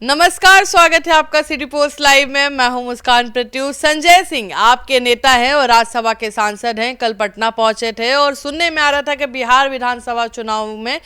नमस्कार, स्वागत है आपका सिटी पोस्ट लाइव में। मैं हूं मुस्कान प्रत्युष। संजय सिंह आपके नेता हैं और राज्यसभा के सांसद हैं। कल पटना पहुंचे थे और सुनने में आ रहा था कि बिहार विधानसभा चुनाव में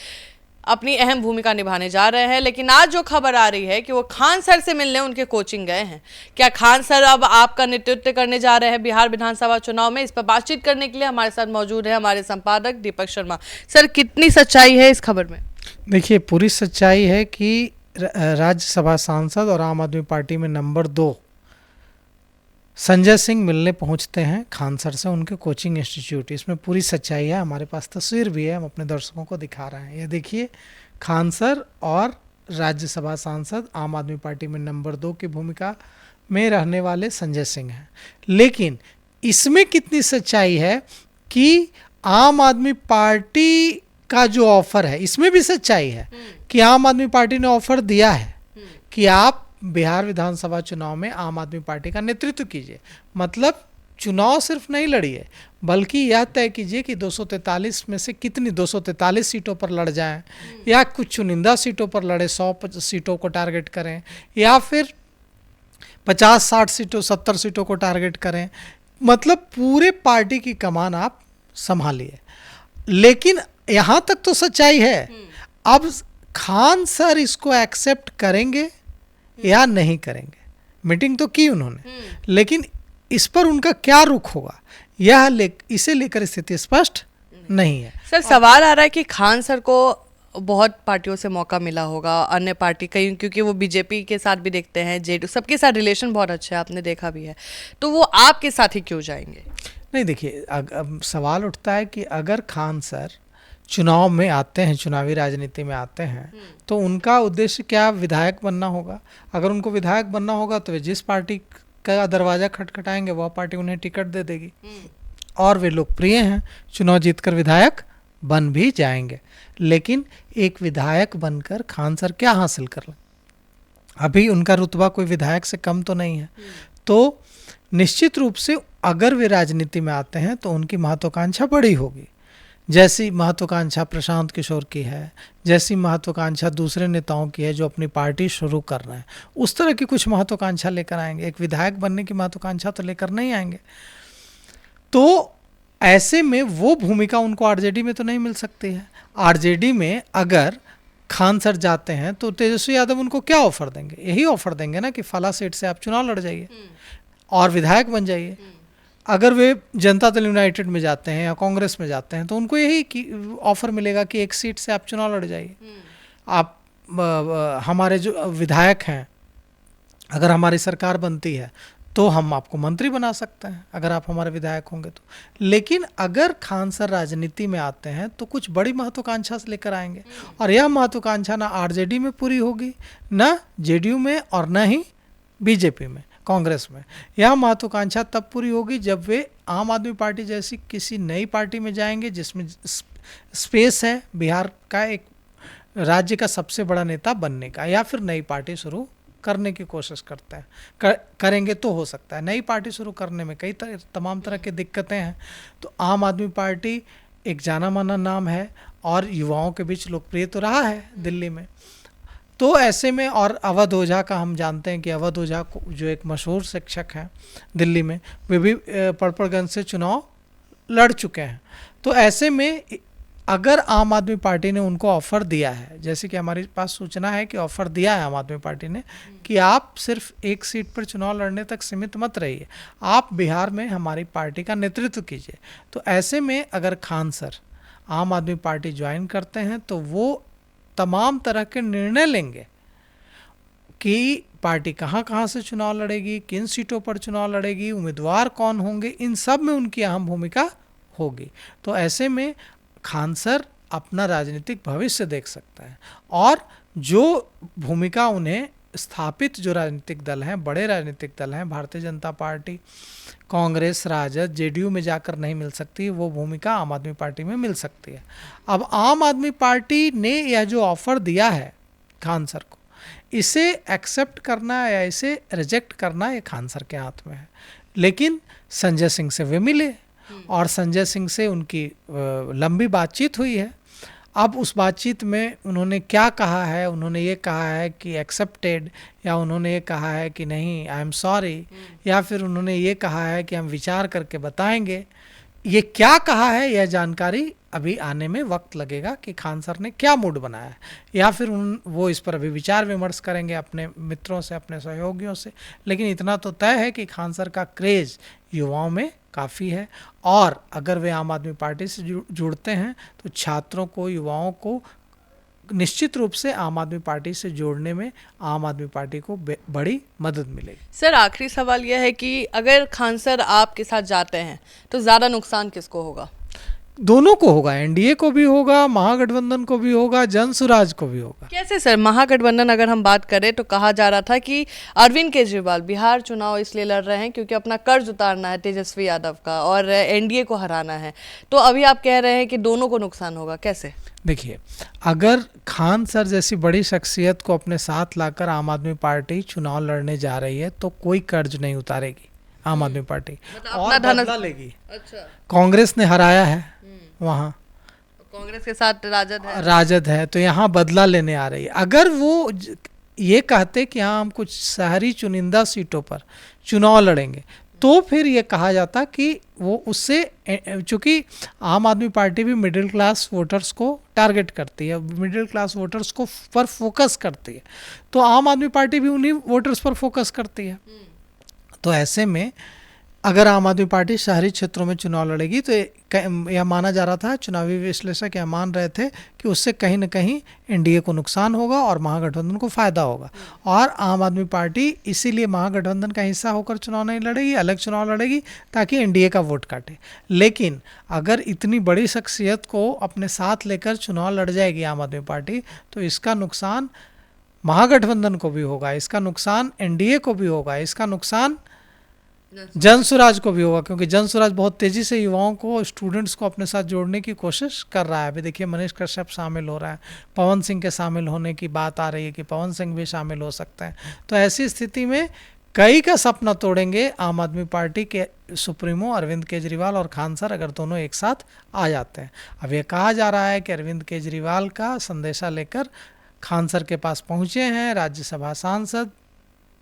अपनी अहम भूमिका निभाने जा रहे हैं। लेकिन आज जो खबर आ रही है कि वो खान सर से मिलने उनके कोचिंग गए हैं। क्या खान सर अब आपका नेतृत्व करने जा रहे हैं बिहार विधानसभा चुनाव में? इस पर बातचीत करने के लिए हमारे साथ मौजूद है हमारे संपादक दीपक शर्मा। सर, कितनी सच्चाई है इस खबर में? देखिए, पूरी सच्चाई है कि राज्यसभा सांसद और आम आदमी पार्टी में नंबर 2 संजय सिंह मिलने पहुंचते हैं खान सर से उनके कोचिंग इंस्टीट्यूट। इसमें पूरी सच्चाई है, हमारे पास तस्वीर भी है, हम अपने दर्शकों को दिखा रहे हैं। ये देखिए, खान सर और राज्यसभा सांसद आम आदमी पार्टी में नंबर 2 की भूमिका में रहने वाले संजय सिंह हैं। लेकिन इसमें कितनी सच्चाई है कि आम आदमी पार्टी का जो ऑफर है, इसमें भी सच्चाई है कि आम आदमी पार्टी ने ऑफर दिया है कि आप बिहार विधानसभा चुनाव में आम आदमी पार्टी का नेतृत्व कीजिए। मतलब चुनाव सिर्फ नहीं लड़िए, बल्कि यह तय कीजिए कि 243 में से कितनी 243 सीटों पर लड़ जाएं, या कुछ चुनिंदा सीटों पर लड़े, 100 सीटों को टारगेट करें, या फिर 50-60 सीटों 70 सीटों को टारगेट करें। मतलब पूरे पार्टी की कमान आप संभालिए। लेकिन यहाँ तक तो सच्चाई है। अब खान सर इसको एक्सेप्ट करेंगे या नहीं करेंगे? मीटिंग तो की उन्होंने, लेकिन इस पर उनका क्या रुख होगा इसे लेकर स्थिति स्पष्ट नहीं है। सर, सवाल आ रहा है कि खान सर को बहुत पार्टियों से मौका मिला होगा, अन्य पार्टी कहीं, क्योंकि वो बीजेपी के साथ भी देखते हैं, जेडीयू, सबके साथ रिलेशन बहुत अच्छा है, आपने देखा भी है, तो वो आपके साथ ही क्यों जाएंगे? नहीं, देखिए, अब सवाल उठता है कि अगर खान सर चुनाव में आते हैं, चुनावी राजनीति में आते हैं, तो उनका उद्देश्य क्या विधायक बनना होगा? अगर उनको विधायक बनना होगा तो वे जिस पार्टी का दरवाजा खटखटाएंगे वह पार्टी उन्हें टिकट दे देगी, और वे लोकप्रिय हैं, चुनाव जीतकर विधायक बन भी जाएंगे। लेकिन एक विधायक बनकर खान सर क्या हासिल कर लें? अभी उनका रुतबा कोई विधायक से कम तो नहीं है। तो निश्चित रूप से अगर वे राजनीति में आते हैं तो उनकी महत्वाकांक्षा बड़ी होगी। जैसी महत्वाकांक्षा प्रशांत किशोर की है, जैसी महत्वाकांक्षा दूसरे नेताओं की है जो अपनी पार्टी शुरू कर रहे हैं, उस तरह की कुछ महत्वाकांक्षा लेकर आएंगे। एक विधायक बनने की महत्वाकांक्षा तो लेकर नहीं आएंगे। तो ऐसे में वो भूमिका उनको आरजेडी में तो नहीं मिल सकती है। आरजेडी में अगर खान सर जाते हैं तो तेजस्वी यादव उनको क्या ऑफर देंगे? यही ऑफर देंगे ना कि फला सीट से आप चुनाव लड़ जाइए और विधायक बन जाइए। अगर वे जनता दल यूनाइटेड में जाते हैं या कांग्रेस में जाते हैं तो उनको यही ऑफर मिलेगा कि एक सीट से आप चुनाव लड़ जाइए। आप हमारे जो विधायक हैं, अगर हमारी सरकार बनती है तो हम आपको मंत्री बना सकते हैं अगर आप हमारे विधायक होंगे तो। लेकिन अगर खान सर राजनीति में आते हैं तो कुछ बड़ी महत्वाकांक्षा से लेकर आएंगे, और यह महत्वाकांक्षा ना आरजेडी में पूरी होगी, ना जेडीयू में, और न ही बीजेपी में, कांग्रेस में। यह महत्वाकांक्षा तब पूरी होगी जब वे आम आदमी पार्टी जैसी किसी नई पार्टी में जाएंगे जिसमें स्पेस है बिहार का एक राज्य का सबसे बड़ा नेता बनने का, या फिर नई पार्टी शुरू करने की कोशिश करते हैं। करेंगे तो हो सकता है। नई पार्टी शुरू करने में कई तमाम तरह की दिक्कतें हैं। तो आम आदमी पार्टी एक जाना माना नाम है और युवाओं के बीच लोकप्रिय तो रहा है दिल्ली में। तो ऐसे में, और अवध ओझा का हम जानते हैं कि अवध ओझा जो एक मशहूर शिक्षक हैं दिल्ली में, वे भी पड़पड़गंज से चुनाव लड़ चुके हैं। तो ऐसे में अगर आम आदमी पार्टी ने उनको ऑफर दिया है, जैसे कि हमारे पास सूचना है कि ऑफर दिया है आम आदमी पार्टी ने कि आप सिर्फ एक सीट पर चुनाव लड़ने तक सीमित मत रहिए, आप बिहार में हमारी पार्टी का नेतृत्व कीजिए। तो ऐसे में अगर खान सर आम आदमी पार्टी ज्वाइन करते हैं तो वो तमाम तरह के निर्णय लेंगे कि पार्टी कहाँ कहाँ से चुनाव लड़ेगी, किन सीटों पर चुनाव लड़ेगी, उम्मीदवार कौन होंगे, इन सब में उनकी अहम भूमिका होगी। तो ऐसे में खान सर अपना राजनीतिक भविष्य देख सकता है, और जो भूमिका उन्हें स्थापित जो राजनीतिक दल हैं, बड़े राजनीतिक दल हैं, भारतीय जनता पार्टी, कांग्रेस, राजद, जेडीयू में जाकर नहीं मिल सकती, वो भूमिका आम आदमी पार्टी में मिल सकती है। अब आम आदमी पार्टी ने यह जो ऑफर दिया है खान सर को, इसे एक्सेप्ट करना या इसे रिजेक्ट करना ये खान सर के हाथ में है। लेकिन संजय सिंह से वे मिले और संजय सिंह से उनकी लंबी बातचीत हुई है। अब उस बातचीत में उन्होंने क्या कहा है, उन्होंने ये कहा है कि एक्सेप्टेड, या उन्होंने ये कहा है कि नहीं आई एम सॉरी, या फिर उन्होंने ये कहा है कि हम विचार करके बताएंगे, ये क्या कहा है यह जानकारी अभी आने में वक्त लगेगा कि खान सर ने क्या मूड बनाया है, या फिर वो इस पर अभी विचार विमर्श करेंगे अपने मित्रों से, अपने सहयोगियों से। लेकिन इतना तो तय है कि खान सर का क्रेज़ युवाओं में काफ़ी है, और अगर वे आम आदमी पार्टी से जुड़ते हैं तो छात्रों को, युवाओं को निश्चित रूप से आम आदमी पार्टी से जोड़ने में आम आदमी पार्टी को बड़ी मदद मिलेगी। सर आखिरी सवाल यह है कि अगर खान सर आपके साथ जाते हैं तो ज़्यादा नुकसान किसको होगा? दोनों को होगा, एनडीए को भी होगा, महागठबंधन को भी होगा, जनसुराज को भी होगा। कैसे सर? महागठबंधन अगर हम बात करें तो कहा जा रहा था कि अरविंद केजरीवाल बिहार चुनाव इसलिए लड़ रहे हैं क्योंकि अपना कर्ज उतारना है तेजस्वी यादव का और एनडीए को हराना है, तो अभी आप कह रहे हैं कि दोनों को नुकसान होगा, कैसे? देखिए, अगर खान सर जैसी बड़ी शख्सियत को अपने साथ लाकर आम आदमी पार्टी चुनाव लड़ने जा रही है तो कोई कर्ज नहीं उतारेगी आम आदमी पार्टी, और बदला लेगी। अच्छा, कांग्रेस ने हराया है वहाँ, कांग्रेस के साथ राजद है, तो यहाँ बदला लेने आ रही है। अगर वो ये कहते कि हाँ हम कुछ शहरी चुनिंदा सीटों पर चुनाव लड़ेंगे, तो फिर ये कहा जाता कि वो उससे, चूँकि आम आदमी पार्टी भी मिडिल क्लास वोटर्स को टारगेट करती है, मिडिल क्लास वोटर्स को पर फोकस करती है, तो आम आदमी पार्टी भी उन्हीं वोटर्स पर फोकस करती है। तो ऐसे में अगर आम आदमी पार्टी शहरी क्षेत्रों में चुनाव लड़ेगी तो यह माना जा रहा था, चुनावी विश्लेषक यह मान रहे थे कि उससे कहीं ना कहीं एनडीए को नुकसान होगा और महागठबंधन को फायदा होगा, और आम आदमी पार्टी इसीलिए महागठबंधन का हिस्सा होकर चुनाव नहीं लड़ेगी, अलग चुनाव लड़ेगी ताकि एनडीए का वोट काटे। लेकिन अगर इतनी बड़ी शख्सियत को अपने साथ लेकर चुनाव लड़ जाएगी आम आदमी पार्टी, तो इसका नुकसान महागठबंधन को भी होगा, इसका नुकसान एनडीए को भी होगा, इसका नुकसान जनसुराज को भी होगा, क्योंकि जनसुराज बहुत तेजी से युवाओं को, स्टूडेंट्स को अपने साथ जोड़ने की कोशिश कर रहा है। अभी देखिए मनीष कश्यप शामिल हो रहा है, पवन सिंह के शामिल होने की बात आ रही है कि पवन सिंह भी शामिल हो सकते हैं। तो ऐसी स्थिति में कई का सपना तोड़ेंगे आम आदमी पार्टी के सुप्रीमो अरविंद केजरीवाल और खान सर, अगर दोनों एक साथ आ जाते हैं। अब यह कहा जा रहा है कि अरविंद केजरीवाल का संदेशा लेकर खान सर के पास पहुँचे हैं राज्यसभा सांसद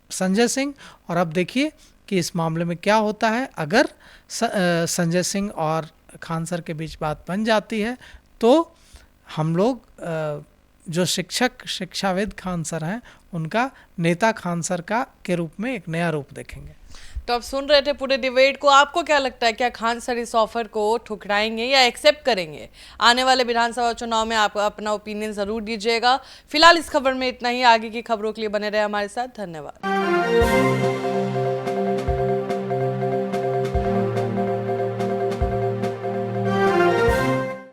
संजय सिंह, और अब देखिए कि इस मामले में क्या होता है। अगर संजय सिंह और खान सर के बीच बात बन जाती है तो हम लोग जो शिक्षाविद खान सर हैं उनका नेता खान सर का के रूप में एक नया रूप देखेंगे। तो आप सुन रहे थे पूरे डिबेट को, आपको क्या लगता है, क्या खान सर इस ऑफर को ठुकराएंगे या एक्सेप्ट करेंगे? आने वाले विधानसभा चुनाव में आप अपना ओपिनियन जरूर दीजिएगा। फिलहाल इस खबर में इतना ही, आगे की खबरों के लिए बने रहे हमारे साथ। धन्यवाद।